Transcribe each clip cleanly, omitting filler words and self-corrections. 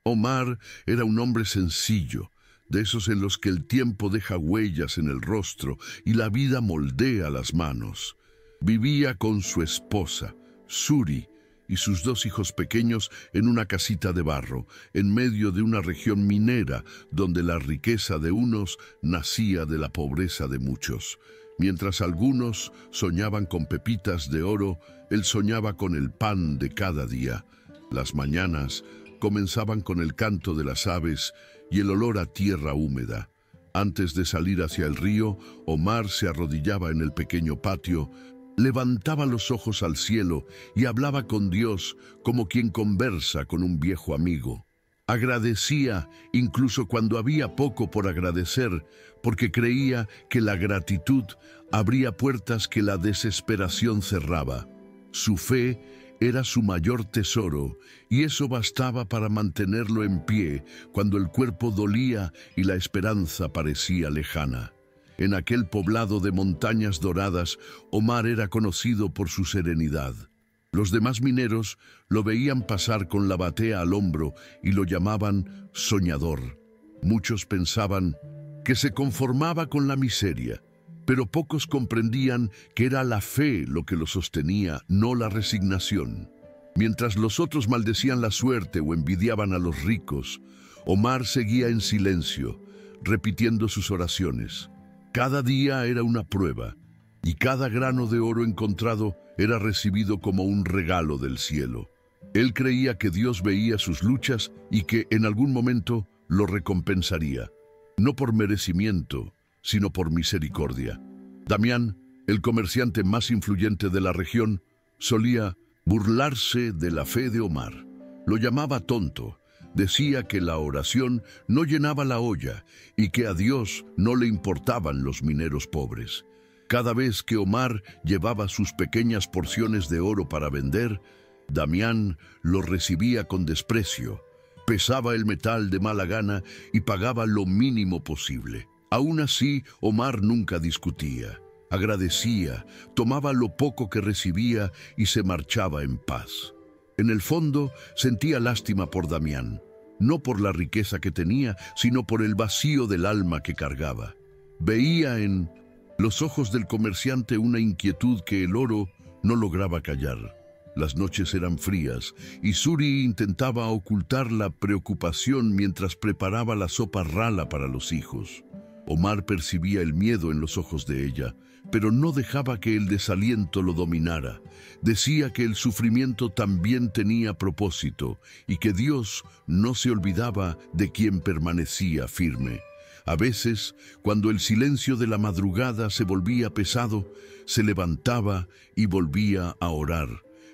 Omar era un hombre sencillo, de esos en los que el tiempo deja huellas en el rostro y la vida moldea las manos. Vivía con su esposa, Suri, y sus dos hijos pequeños en una casita de barro, en medio de una región minera donde la riqueza de unos nacía de la pobreza de muchos. Mientras algunos soñaban con pepitas de oro, él soñaba con el pan de cada día. Las mañanas comenzaban con el canto de las aves y el olor a tierra húmeda. Antes de salir hacia el río, Omar se arrodillaba en el pequeño patio, levantaba los ojos al cielo y hablaba con Dios como quien conversa con un viejo amigo. Agradecía incluso cuando había poco por agradecer, porque creía que la gratitud abría puertas que la desesperación cerraba. Su fe era su mayor tesoro, y eso bastaba para mantenerlo en pie cuando el cuerpo dolía y la esperanza parecía lejana. En aquel poblado de montañas doradas, Omar era conocido por su serenidad. Los demás mineros lo veían pasar con la batea al hombro y lo llamaban soñador. Muchos pensaban que se conformaba con la miseria, pero pocos comprendían que era la fe lo que lo sostenía, no la resignación. Mientras los otros maldecían la suerte o envidiaban a los ricos, Omar seguía en silencio, repitiendo sus oraciones. Cada día era una prueba, y cada grano de oro encontrado era recibido como un regalo del cielo. Él creía que Dios veía sus luchas y que en algún momento lo recompensaría, no por merecimiento, sino por misericordia. Damián, el comerciante más influyente de la región, solía burlarse de la fe de Omar. Lo llamaba tonto. Decía que la oración no llenaba la olla y que a Dios no le importaban los mineros pobres. Cada vez que Omar llevaba sus pequeñas porciones de oro para vender, Damián lo recibía con desprecio, pesaba el metal de mala gana y pagaba lo mínimo posible. Aún así, Omar nunca discutía. Agradecía, tomaba lo poco que recibía y se marchaba en paz. En el fondo, sentía lástima por Damián, no por la riqueza que tenía, sino por el vacío del alma que cargaba. Veía en los ojos del comerciante una inquietud que el oro no lograba callar. Las noches eran frías y Suri intentaba ocultar la preocupación mientras preparaba la sopa rala para los hijos. Omar percibía el miedo en los ojos de ella, pero no dejaba que el desaliento lo dominara. Decía que el sufrimiento también tenía propósito y que Dios no se olvidaba de quien permanecía firme. A veces, cuando el silencio de la madrugada se volvía pesado, se levantaba y volvía a orar.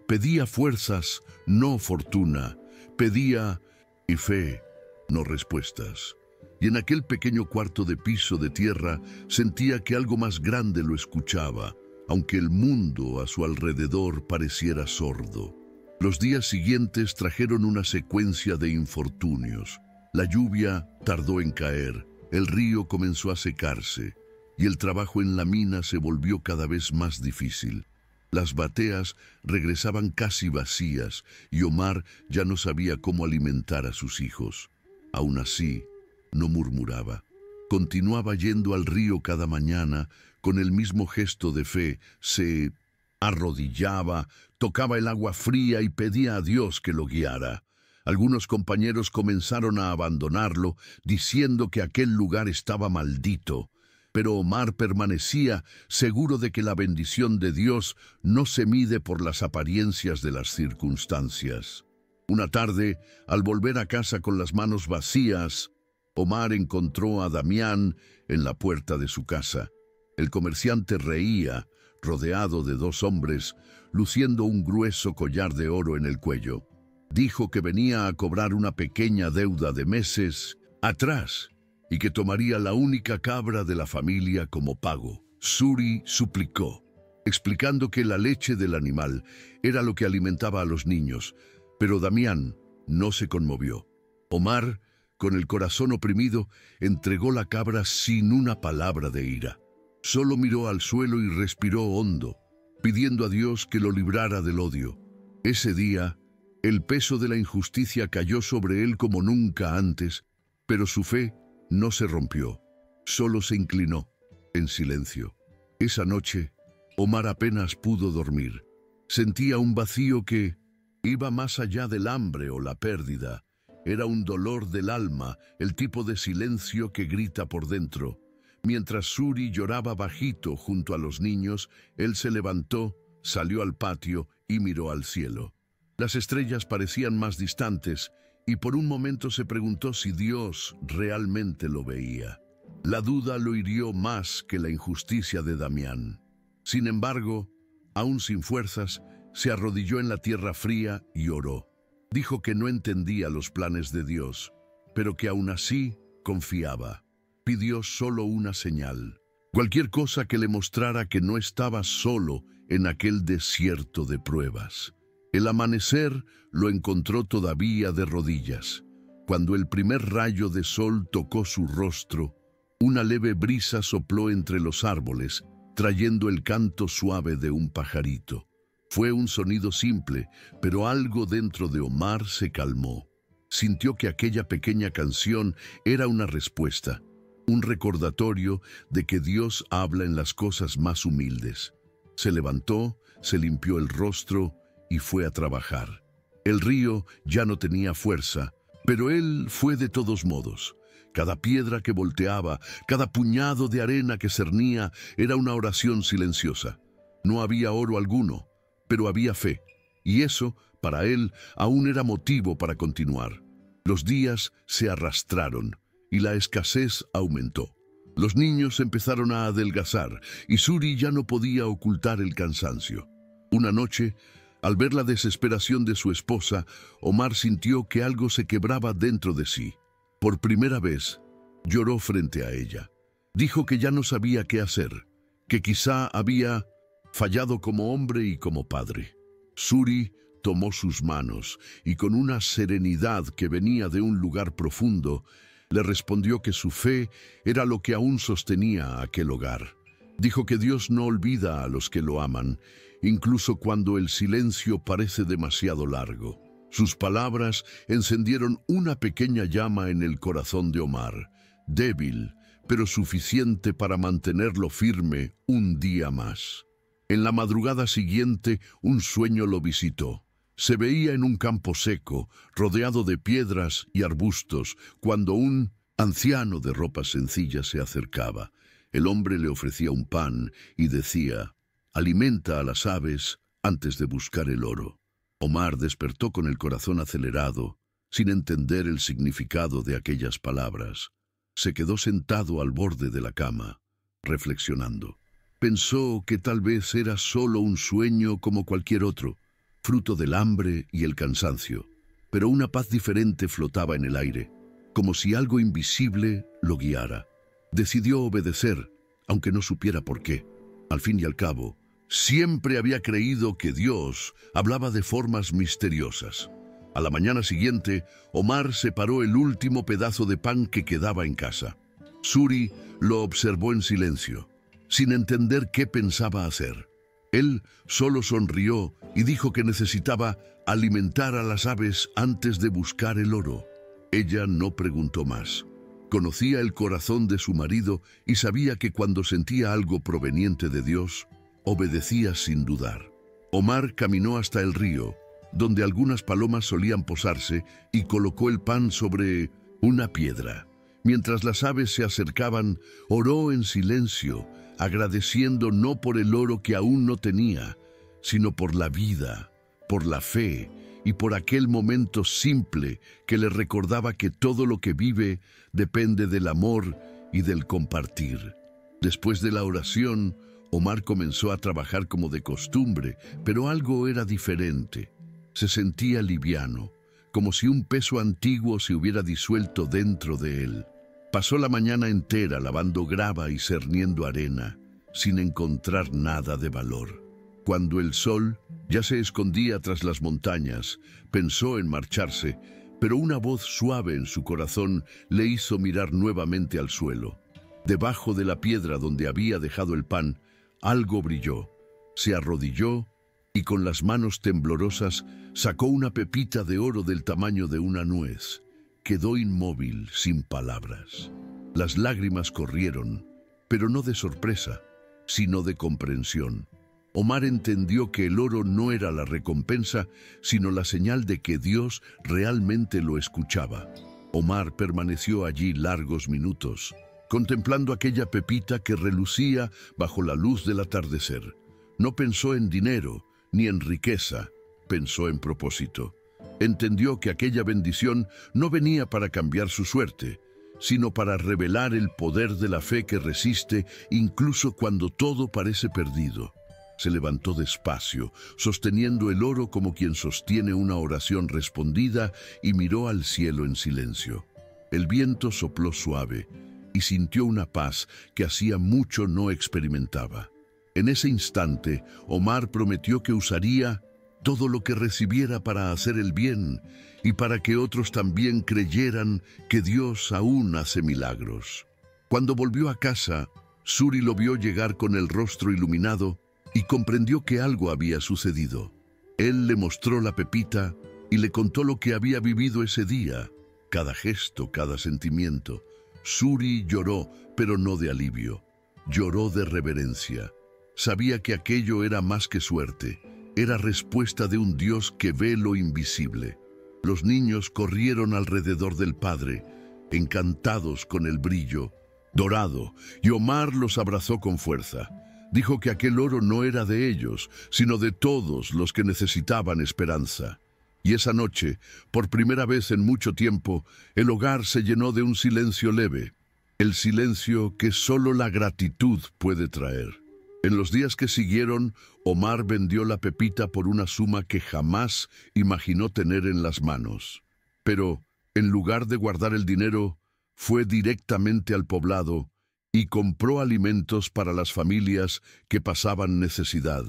Pedía fuerzas, no fortuna. Pedía y fe, no respuestas. Y en aquel pequeño cuarto de piso de tierra sentía que algo más grande lo escuchaba, aunque el mundo a su alrededor pareciera sordo. Los días siguientes trajeron una secuencia de infortunios. La lluvia tardó en caer, el río comenzó a secarse, y el trabajo en la mina se volvió cada vez más difícil. Las bateas regresaban casi vacías, y Omar ya no sabía cómo alimentar a sus hijos. Aún así, no murmuraba. Continuaba yendo al río cada mañana con el mismo gesto de fe. Se arrodillaba, tocaba el agua fría y pedía a Dios que lo guiara. Algunos compañeros comenzaron a abandonarlo, diciendo que aquel lugar estaba maldito. Pero Omar permanecía seguro de que la bendición de Dios no se mide por las apariencias de las circunstancias. Una tarde, al volver a casa con las manos vacías, Omar encontró a Damián en la puerta de su casa. El comerciante reía, rodeado de dos hombres, luciendo un grueso collar de oro en el cuello. Dijo que venía a cobrar una pequeña deuda de meses atrás y que tomaría la única cabra de la familia como pago. Suri suplicó, explicando que la leche del animal era lo que alimentaba a los niños, pero Damián no se conmovió. Omar, con el corazón oprimido, entregó la cabra sin una palabra de ira. Solo miró al suelo y respiró hondo, pidiendo a Dios que lo librara del odio. Ese día, El peso de la injusticia cayó sobre él como nunca antes, pero su fe no se rompió, solo se inclinó, en silencio. Esa noche, Omar apenas pudo dormir. Sentía un vacío que iba más allá del hambre o la pérdida. Era un dolor del alma, el tipo de silencio que grita por dentro. Mientras Suri lloraba bajito junto a los niños, él se levantó, salió al patio y miró al cielo. Las estrellas parecían más distantes y por un momento se preguntó si Dios realmente lo veía. La duda lo hirió más que la injusticia de Damián. Sin embargo, aún sin fuerzas, se arrodilló en la tierra fría y oró. Dijo que no entendía los planes de Dios, pero que aún así confiaba. Pidió solo una señal, cualquier cosa que le mostrara que no estaba solo en aquel desierto de pruebas. El amanecer lo encontró todavía de rodillas. Cuando el primer rayo de sol tocó su rostro, una leve brisa sopló entre los árboles, trayendo el canto suave de un pajarito. Fue un sonido simple, pero algo dentro de Omar se calmó. Sintió que aquella pequeña canción era una respuesta, un recordatorio de que Dios habla en las cosas más humildes. Se levantó, se limpió el rostro y fue a trabajar. El río ya no tenía fuerza, pero él fue de todos modos. Cada piedra que volteaba, cada puñado de arena que cernía, era una oración silenciosa. No había oro alguno, pero había fe, y eso, para él, aún era motivo para continuar. Los días se arrastraron, y la escasez aumentó. Los niños empezaron a adelgazar, y Suri ya no podía ocultar el cansancio. Una noche, al ver la desesperación de su esposa, Omar sintió que algo se quebraba dentro de sí. Por primera vez, lloró frente a ella. Dijo que ya no sabía qué hacer, que quizá había fallado como hombre y como padre. Suri tomó sus manos y con una serenidad que venía de un lugar profundo, le respondió que su fe era lo que aún sostenía aquel hogar. Dijo que Dios no olvida a los que lo aman, incluso cuando el silencio parece demasiado largo. Sus palabras encendieron una pequeña llama en el corazón de Omar, débil, pero suficiente para mantenerlo firme un día más. En la madrugada siguiente, un sueño lo visitó. Se veía en un campo seco, rodeado de piedras y arbustos, cuando un anciano de ropas sencillas se acercaba. El hombre le ofrecía un pan y decía: «Alimenta a las aves antes de buscar el oro». Omar despertó con el corazón acelerado, sin entender el significado de aquellas palabras. Se quedó sentado al borde de la cama, reflexionando. Pensó que tal vez era solo un sueño como cualquier otro, fruto del hambre y el cansancio, pero una paz diferente flotaba en el aire, como si algo invisible lo guiara. Decidió obedecer, aunque no supiera por qué. Al fin y al cabo, siempre había creído que Dios hablaba de formas misteriosas. A la mañana siguiente, Omar separó el último pedazo de pan que quedaba en casa. Suri lo observó en silencio, sin entender qué pensaba hacer. Él solo sonrió y dijo que necesitaba alimentar a las aves antes de buscar el oro. Ella no preguntó más. Conocía el corazón de su marido y sabía que cuando sentía algo proveniente de Dios, obedecía sin dudar. Omar caminó hasta el río, donde algunas palomas solían posarse, y colocó el pan sobre una piedra. Mientras las aves se acercaban, oró en silencio, agradeciendo no por el oro que aún no tenía, sino por la vida, por la fe y por aquel momento simple que le recordaba que todo lo que vive depende del amor y del compartir. Después de la oración, Omar comenzó a trabajar como de costumbre, pero algo era diferente. Se sentía liviano, como si un peso antiguo se hubiera disuelto dentro de él. Pasó la mañana entera lavando grava y cerniendo arena, sin encontrar nada de valor. Cuando el sol ya se escondía tras las montañas, pensó en marcharse, pero una voz suave en su corazón le hizo mirar nuevamente al suelo. Debajo de la piedra donde había dejado el pan, algo brilló. Se arrodilló y con las manos temblorosas sacó una pepita de oro del tamaño de una nuez. Quedó inmóvil, sin palabras. Las lágrimas corrieron, pero no de sorpresa, sino de comprensión. Omar entendió que el oro no era la recompensa, sino la señal de que Dios realmente lo escuchaba. Omar permaneció allí largos minutos, contemplando aquella pepita que relucía bajo la luz del atardecer. No pensó en dinero, ni en riqueza, pensó en propósito. Entendió que aquella bendición no venía para cambiar su suerte, sino para revelar el poder de la fe que resiste incluso cuando todo parece perdido. Se levantó despacio, sosteniendo el oro como quien sostiene una oración respondida, y miró al cielo en silencio. El viento sopló suave y sintió una paz que hacía mucho no experimentaba. En ese instante, Omar prometió que usaría todo lo que recibiera para hacer el bien y para que otros también creyeran que Dios aún hace milagros. Cuando volvió a casa, Suri lo vio llegar con el rostro iluminado y comprendió que algo había sucedido. Él le mostró la pepita y le contó lo que había vivido ese día, cada gesto, cada sentimiento. Suri lloró, pero no de alivio. Lloró de reverencia. Sabía que aquello era más que suerte, era respuesta de un Dios que ve lo invisible. Los niños corrieron alrededor del padre, encantados con el brillo dorado, y Omar los abrazó con fuerza. Dijo que aquel oro no era de ellos, sino de todos los que necesitaban esperanza. Y esa noche, por primera vez en mucho tiempo, el hogar se llenó de un silencio leve, el silencio que solo la gratitud puede traer. En los días que siguieron, Omar vendió la pepita por una suma que jamás imaginó tener en las manos. Pero, en lugar de guardar el dinero, fue directamente al poblado y compró alimentos para las familias que pasaban necesidad.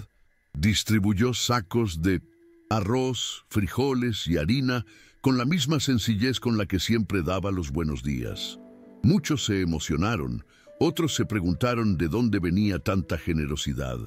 Distribuyó sacos de arroz, frijoles y harina con la misma sencillez con la que siempre daba los buenos días. Muchos se emocionaron, otros se preguntaron de dónde venía tanta generosidad.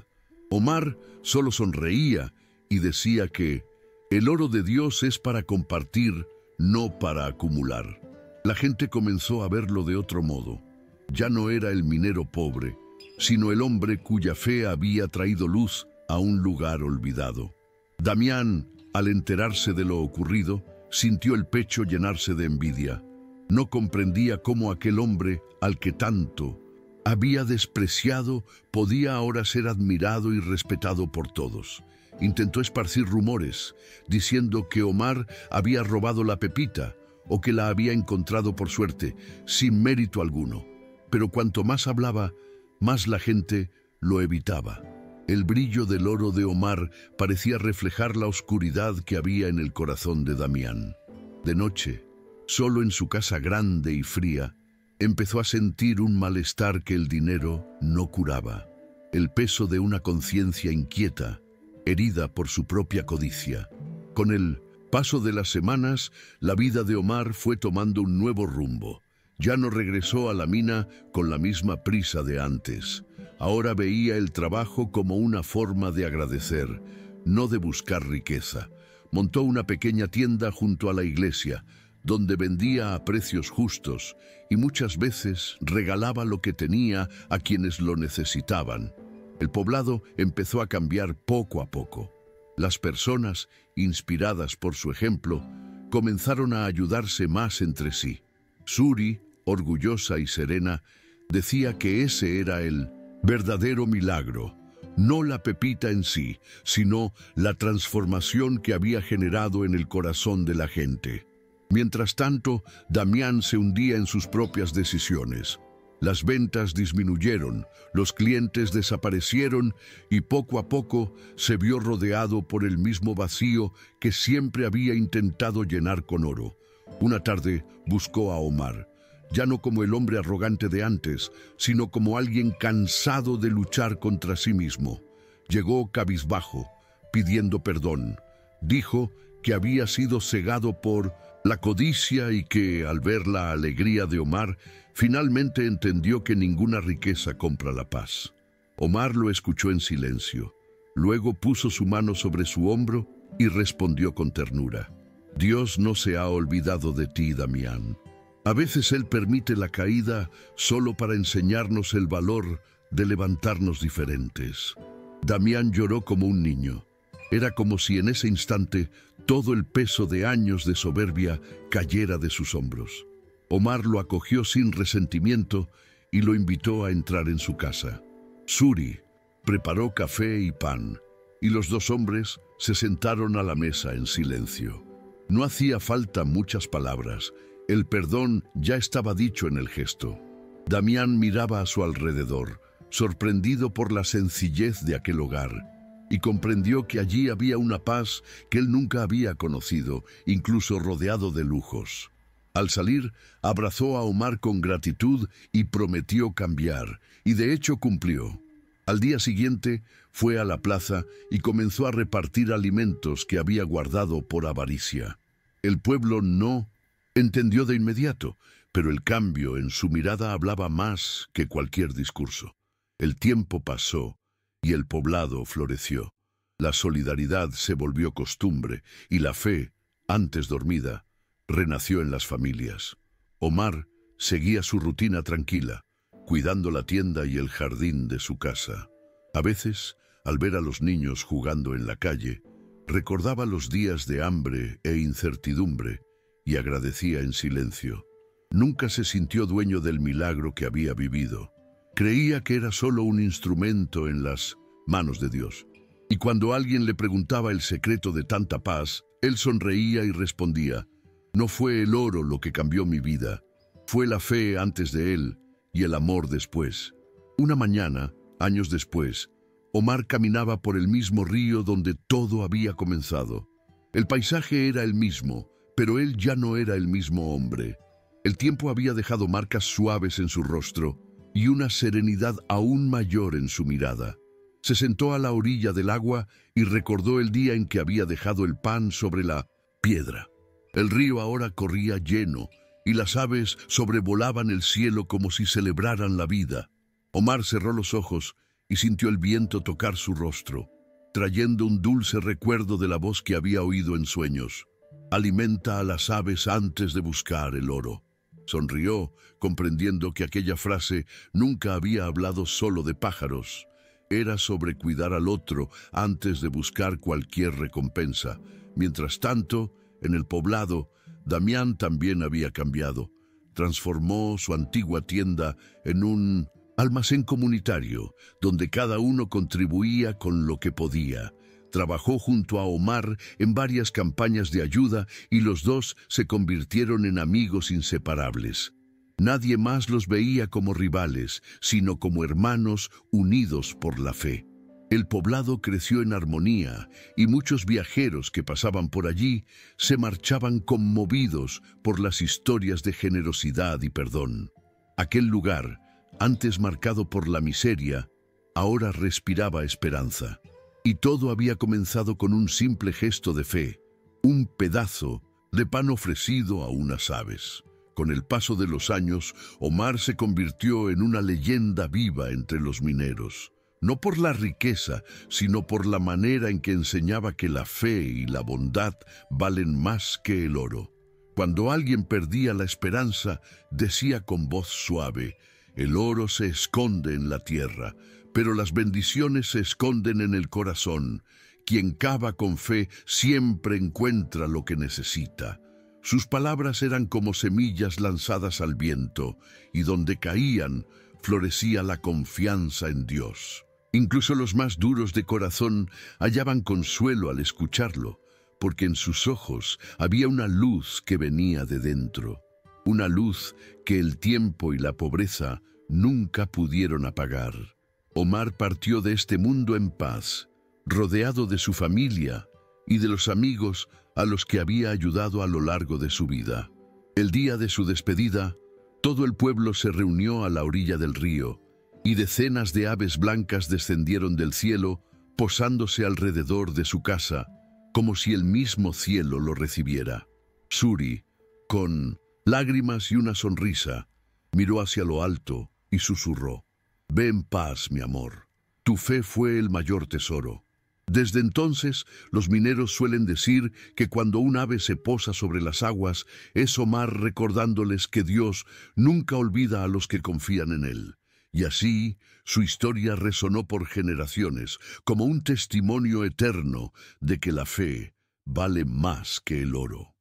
Omar solo sonreía y decía que el oro de Dios es para compartir, no para acumular. La gente comenzó a verlo de otro modo. Ya no era el minero pobre, sino el hombre cuya fe había traído luz a un lugar olvidado. Damián, al enterarse de lo ocurrido, sintió el pecho llenarse de envidia. No comprendía cómo aquel hombre, al que tanto había despreciado, podía ahora ser admirado y respetado por todos. Intentó esparcir rumores, diciendo que Omar había robado la pepita o que la había encontrado por suerte, sin mérito alguno. Pero cuanto más hablaba, más la gente lo evitaba. El brillo del oro de Omar parecía reflejar la oscuridad que había en el corazón de Damián. De noche, solo en su casa grande y fría, empezó a sentir un malestar que el dinero no curaba. El peso de una conciencia inquieta, herida por su propia codicia. Con el paso de las semanas, la vida de Omar fue tomando un nuevo rumbo. Ya no regresó a la mina con la misma prisa de antes. Ahora veía el trabajo como una forma de agradecer, no de buscar riqueza. Montó una pequeña tienda junto a la iglesia, donde vendía a precios justos y muchas veces regalaba lo que tenía a quienes lo necesitaban. El poblado empezó a cambiar poco a poco. Las personas, inspiradas por su ejemplo, comenzaron a ayudarse más entre sí. Suri, orgullosa y serena, decía que ese era el verdadero milagro, no la pepita en sí, sino la transformación que había generado en el corazón de la gente. Mientras tanto, Damián se hundía en sus propias decisiones. Las ventas disminuyeron, los clientes desaparecieron y poco a poco se vio rodeado por el mismo vacío que siempre había intentado llenar con oro. Una tarde buscó a Omar, ya no como el hombre arrogante de antes, sino como alguien cansado de luchar contra sí mismo. Llegó cabizbajo, pidiendo perdón. Dijo que había sido cegado por la codicia y que, al ver la alegría de Omar, finalmente entendió que ninguna riqueza compra la paz. Omar lo escuchó en silencio. Luego puso su mano sobre su hombro y respondió con ternura: Dios no se ha olvidado de ti, Damián. A veces Él permite la caída solo para enseñarnos el valor de levantarnos diferentes. Damián lloró como un niño. Era como si en ese instante todo el peso de años de soberbia cayera de sus hombros. Omar lo acogió sin resentimiento y lo invitó a entrar en su casa. Suri preparó café y pan, y los dos hombres se sentaron a la mesa en silencio. No hacía falta muchas palabras. El perdón ya estaba dicho en el gesto. Damián miraba a su alrededor, sorprendido por la sencillez de aquel hogar, y comprendió que allí había una paz que él nunca había conocido, incluso rodeado de lujos. Al salir, abrazó a Omar con gratitud y prometió cambiar, y de hecho cumplió. Al día siguiente fue a la plaza y comenzó a repartir alimentos que había guardado por avaricia. El pueblo no entendió de inmediato, pero el cambio en su mirada hablaba más que cualquier discurso. El tiempo pasó y el poblado floreció. La solidaridad se volvió costumbre y la fe, antes dormida, renació en las familias. Omar seguía su rutina tranquila, cuidando la tienda y el jardín de su casa. A veces, al ver a los niños jugando en la calle, recordaba los días de hambre e incertidumbre y agradecía en silencio. Nunca se sintió dueño del milagro que había vivido. Creía que era solo un instrumento en las manos de Dios. Y cuando alguien le preguntaba el secreto de tanta paz, él sonreía y respondía: no fue el oro lo que cambió mi vida, fue la fe antes de él y el amor después. Una mañana, años después, Omar caminaba por el mismo río donde todo había comenzado. El paisaje era el mismo, pero él ya no era el mismo hombre. El tiempo había dejado marcas suaves en su rostro y una serenidad aún mayor en su mirada. Se sentó a la orilla del agua y recordó el día en que había dejado el pan sobre la piedra. El río ahora corría lleno y las aves sobrevolaban el cielo como si celebraran la vida. Omar cerró los ojos y sintió el viento tocar su rostro, trayendo un dulce recuerdo de la voz que había oído en sueños: alimenta a las aves antes de buscar el oro. Sonrió, comprendiendo que aquella frase nunca había hablado solo de pájaros. Era sobre cuidar al otro antes de buscar cualquier recompensa. Mientras tanto, en el poblado, Damián también había cambiado. Transformó su antigua tienda en un almacén comunitario, donde cada uno contribuía con lo que podía. Trabajó junto a Omar en varias campañas de ayuda y los dos se convirtieron en amigos inseparables. Nadie más los veía como rivales, sino como hermanos unidos por la fe. El poblado creció en armonía y muchos viajeros que pasaban por allí se marchaban conmovidos por las historias de generosidad y perdón. Aquel lugar, antes marcado por la miseria, ahora respiraba esperanza. Y todo había comenzado con un simple gesto de fe, un pedazo de pan ofrecido a unas aves. Con el paso de los años, Omar se convirtió en una leyenda viva entre los mineros. No por la riqueza, sino por la manera en que enseñaba que la fe y la bondad valen más que el oro. Cuando alguien perdía la esperanza, decía con voz suave: el oro se esconde en la tierra, pero las bendiciones se esconden en el corazón. Quien cava con fe siempre encuentra lo que necesita. Sus palabras eran como semillas lanzadas al viento, y donde caían, florecía la confianza en Dios. Incluso los más duros de corazón hallaban consuelo al escucharlo, porque en sus ojos había una luz que venía de dentro, una luz que el tiempo y la pobreza nunca pudieron apagar. Omar partió de este mundo en paz, rodeado de su familia y de los amigos a los que había ayudado a lo largo de su vida. El día de su despedida, todo el pueblo se reunió a la orilla del río, y decenas de aves blancas descendieron del cielo, posándose alrededor de su casa, como si el mismo cielo lo recibiera. Suri, con lágrimas y una sonrisa, miró hacia lo alto y susurró: «Ve en paz, mi amor. Tu fe fue el mayor tesoro». Desde entonces, los mineros suelen decir que cuando un ave se posa sobre las aguas, es Omar recordándoles que Dios nunca olvida a los que confían en él. Y así, su historia resonó por generaciones, como un testimonio eterno de que la fe vale más que el oro.